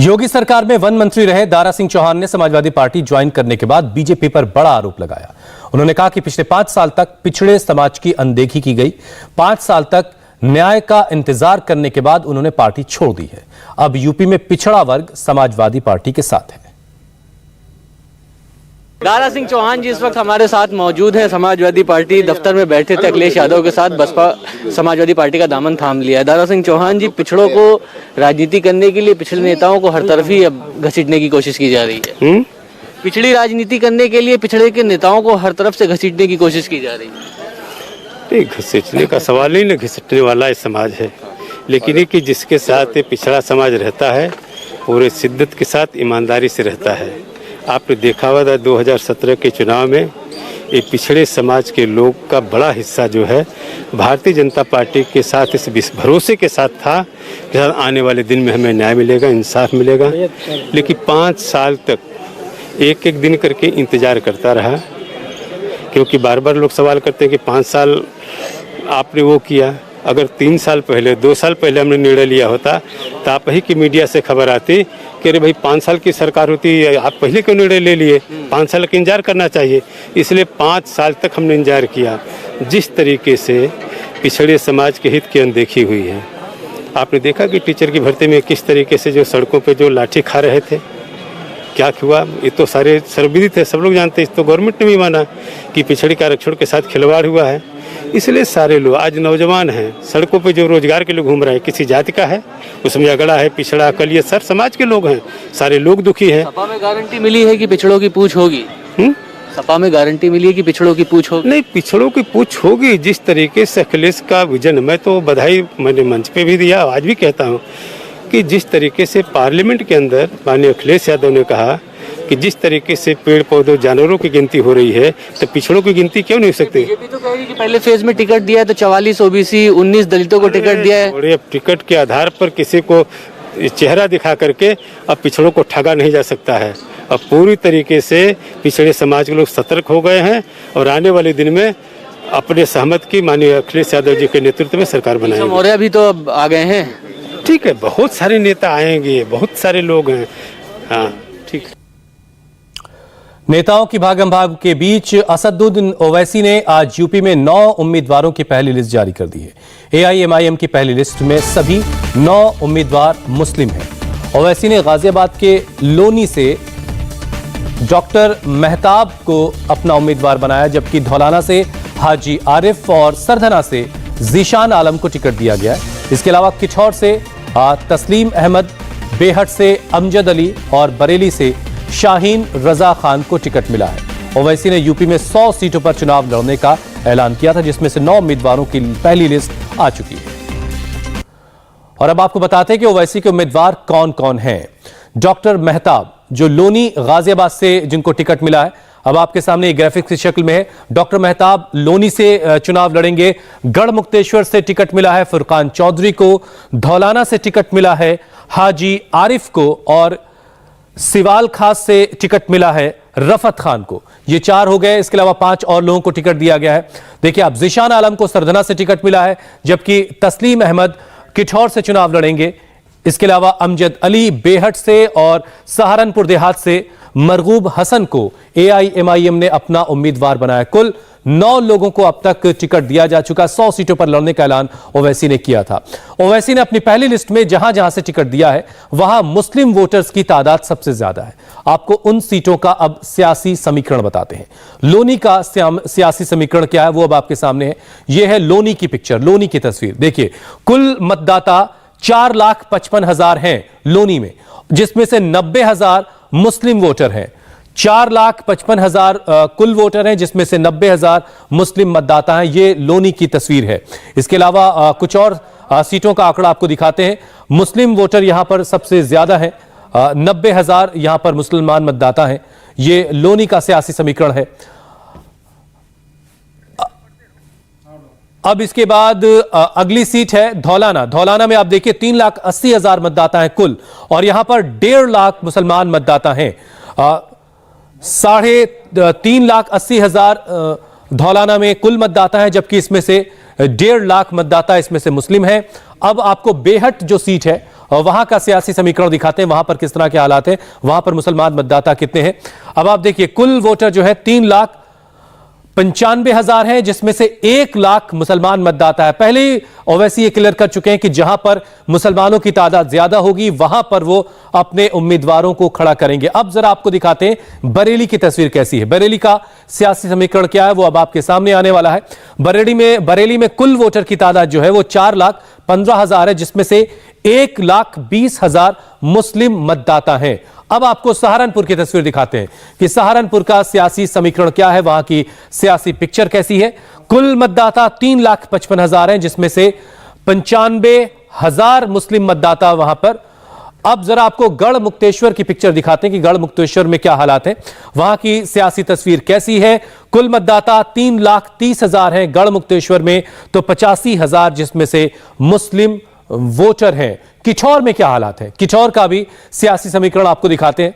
योगी सरकार में वन मंत्री रहे दारा सिंह चौहान ने समाजवादी पार्टी ज्वाइन करने के बाद बीजेपी पर बड़ा आरोप लगाया। उन्होंने कहा कि पिछले 5 साल तक पिछड़े समाज की अनदेखी की गई। 5 साल तक न्याय का इंतजार करने के बाद उन्होंने पार्टी छोड़ दी है। अब यूपी में पिछड़ा वर्ग समाजवादी पार्टी के साथ है। दारा सिंह चौहान जी इस वक्त हमारे साथ मौजूद है। समाजवादी पार्टी दफ्तर में बैठे थे अखिलेश यादव के साथ। बसपा समाजवादी पार्टी का दामन थाम लिया है। दारा सिंह चौहान जी, पिछड़ों को राजनीति करने के लिए पिछड़े नेताओं को हर तरफ ही अब घसीटने की कोशिश की जा रही है। पिछड़ी राजनीति करने के लिए पिछड़े के नेताओं को हर तरफ से घसीटने की कोशिश की जा रही है। घसीटने का सवाल ही नहीं, घसीटने वाला समाज है, लेकिन ये कि जिसके साथ ये पिछड़ा समाज रहता है पूरे शिद्दत के साथ ईमानदारी से रहता है। आपने देखा हुआ था 2017 के चुनाव में ये पिछड़े समाज के लोग का बड़ा हिस्सा जो है भारतीय जनता पार्टी के साथ इस भरोसे के साथ था कि आने वाले दिन में हमें न्याय मिलेगा, इंसाफ मिलेगा। लेकिन 5 साल तक एक एक दिन करके इंतज़ार करता रहा, क्योंकि बार बार लोग सवाल करते हैं कि 5 साल आपने वो किया। अगर 3 साल पहले 2 साल पहले हमने निर्णय लिया होता तो आप ही की मीडिया से खबर आती कि अरे भाई 5 साल की सरकार होती, आप पहले क्यों निर्णय ले लिए, 5 साल का इंतजार करना चाहिए। इसलिए 5 साल तक हमने इंतजार किया। जिस तरीके से पिछड़े समाज के हित की अनदेखी हुई है, आपने देखा कि टीचर की भर्ती में किस तरीके से जो सड़कों पर जो लाठी खा रहे थे, क्या हुआ, ये तो सारे सर्वविदित है, सब लोग जानते हैं। इस तो गवर्नमेंट ने भी माना कि पिछड़ी के आरक्षण के साथ खिलवाड़ हुआ है। इसलिए सारे लोग आज नौजवान हैं, सड़कों पे जो रोजगार के लोग घूम रहे हैं, किसी जाति का है, उसमें अगड़ा है, पिछड़ा, अकलियत, सर समाज के लोग हैं, सारे लोग दुखी हैं। सपा में गारंटी मिली है कि पिछड़ों की पूछ होगी। सपा में गारंटी मिली है कि पिछड़ों की पूछ होगी। नहीं, पिछड़ों की पूछ होगी। जिस तरीके से अखिलेश का विजन, मैं तो बधाई मैंने मंच पे भी दिया, आज भी कहता हूँ कि जिस तरीके से पार्लियामेंट के अंदर माननीय अखिलेश यादव ने कहा कि जिस तरीके से पेड़ पौधों जानवरों की गिनती हो रही है तो पिछड़ों की गिनती क्यों नहीं हो सकती। बीजेपी तो कह रही है कि पहले फेज में टिकट दिया है तो 44 ओबीसी 19 दलितों को टिकट दिया है। और ये टिकट के आधार पर किसी को चेहरा दिखा करके अब पिछड़ों को ठगा नहीं जा सकता है। अब पूरी तरीके से पिछड़े समाज के लोग सतर्क हो गए हैं और आने वाले दिन में अपने सहमत की माननीय अखिलेश यादव जी के नेतृत्व में सरकार बनाएंगे। मौर्य भी तो अब आ गए हैं। ठीक है, बहुत सारे नेता आएंगे, बहुत सारे लोग हैं। हाँ, ठीक। नेताओं की भागम भाग के बीच असदुद्दीन ओवैसी ने आज यूपी में 9 उम्मीदवारों की पहली लिस्ट जारी कर दी है। एआईएमआईएम की पहली लिस्ट में सभी 9 उम्मीदवार मुस्लिम हैं। ओवैसी ने गाजियाबाद के लोनी से डॉक्टर मेहताब को अपना उम्मीदवार बनाया, जबकि धौलाना से हाजी आरिफ और सरधना से जीशान आलम को टिकट दिया गया है। इसके अलावा किछौर से तस्लीम अहमद, बेहट से अमजद अली और बरेली से शाहीन रजा खान को टिकट मिला है। ओवैसी ने यूपी में 100 सीटों पर चुनाव लड़ने का ऐलान किया था, जिसमें से 9 उम्मीदवारों की पहली लिस्ट आ चुकी है। और अब आपको बताते हैं कि ओवैसी के उम्मीदवार कौन कौन हैं। डॉक्टर मेहताब, जो लोनी गाजियाबाद से जिनको टिकट मिला है, अब आपके सामने ग्राफिक्स की शक्ल में है। डॉक्टर मेहताब लोनी से चुनाव लड़ेंगे। गढ़ मुक्तेश्वर से टिकट मिला है फुरकान चौधरी को। धौलाना से टिकट मिला है हाजी आरिफ को और सिवाल खास से टिकट मिला है रफत खान को। ये 4 हो गए। इसके अलावा 5 और लोगों को टिकट दिया गया है। देखिए, अब जीशान आलम को सरधना से टिकट मिला है, जबकि तस्लीम अहमद किठौर से चुनाव लड़ेंगे। इसके अलावा अमजद अली बेहट से और सहारनपुर देहात से मरगूब हसन को एआईएमआईएम ने अपना उम्मीदवार बनाया। कुल 9 लोगों को अब तक टिकट दिया जा चुका। 100 सीटों पर लड़ने का ऐलान ओवैसी ने किया था। ओवैसी ने अपनी पहली लिस्ट में जहां जहां से टिकट दिया है वहां मुस्लिम वोटर्स की तादाद सबसे ज्यादा है। आपको उन सीटों का अब सियासी समीकरण बताते हैं। लोनी का सियासी समीकरण क्या है वो अब आपके सामने है। यह है लोनी की पिक्चर, लोनी की तस्वीर। देखिए, कुल मतदाता 4,55,000 हैं लोनी में, जिसमें से 90,000 मुस्लिम वोटर हैं। 4,55,000 कुल वोटर हैं, जिसमें से 90,000 मुस्लिम मतदाता हैं। ये लोनी की तस्वीर है। इसके अलावा कुछ और सीटों का आंकड़ा आपको दिखाते हैं। मुस्लिम वोटर यहां पर सबसे ज्यादा है, 90,000 यहां पर मुसलमान मतदाता हैं। ये लोनी का सियासी समीकरण है। अब इसके बाद अगली सीट है धौलाना। धौलाना में आप देखिए 3,80,000 मतदाता हैं कुल, और यहां पर 1.5 लाख मुसलमान मतदाता हैं। 3,80,000 धौलाना में कुल मतदाता हैं, जबकि इसमें से 1.5 लाख मतदाता इसमें से मुस्लिम हैं। अब आपको बेहट जो सीट है और वहां का सियासी समीकरण दिखाते हैं, वहां पर किस तरह के हालात हैं, वहां पर मुसलमान मतदाता कितने हैं। अब आप देखिए कुल वोटर जो है 3,95,000 है, जिसमें से 1 लाख मुसलमान मतदाता है। पहले ही ओवैसी ये क्लियर कर चुके हैं कि जहां पर मुसलमानों की तादाद ज्यादा होगी वहां पर वो अपने उम्मीदवारों को खड़ा करेंगे। अब जरा आपको दिखाते हैं बरेली की तस्वीर कैसी है, बरेली का सियासी समीकरण क्या है, वो अब आपके सामने आने वाला है। बरेली में कुल वोटर की तादाद जो है वो 4,15,000 है, जिसमें से 1,20,000 मुस्लिम मतदाता हैं। अब आपको सहारनपुर की तस्वीर दिखाते हैं कि सहारनपुर का सियासी समीकरण क्या है, वहां की सियासी पिक्चर कैसी है। कुल मतदाता 3,55,000 हैं, जिसमें से 95,000 मुस्लिम मतदाता वहां पर। अब जरा आपको गढ़ मुक्तेश्वर की पिक्चर दिखाते हैं कि गढ़ मुक्तेश्वर में क्या हालात हैं, वहां की सियासी तस्वीर कैसी है। कुल मतदाता 3,30,000 हैं गढ़ मुक्तेश्वर में, तो 85,000 जिसमें से मुस्लिम वोटर हैं। किठौर में क्या हालात है, किठौर का भी सियासी समीकरण आपको दिखाते हैं।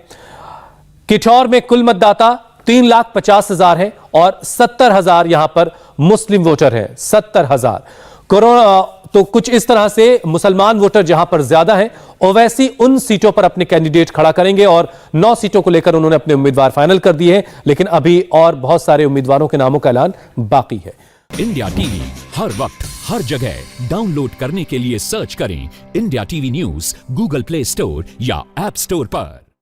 किठौर में कुल मतदाता 3,50,000 हैं और 70,000 यहां पर मुस्लिम वोटर हैं, 70,000। कोरोना तो कुछ इस तरह से मुसलमान वोटर जहां पर ज्यादा हैं, ओवैसी उन सीटों पर अपने कैंडिडेट खड़ा करेंगे और 9 सीटों को लेकर उन्होंने अपने उम्मीदवार फाइनल कर दिए हैं, लेकिन अभी और बहुत सारे उम्मीदवारों के नामों का ऐलान बाकी है। इंडिया टीवी हर वक्त हर जगह डाउनलोड करने के लिए सर्च करें India TV news Google play store या ऐप स्टोर पर।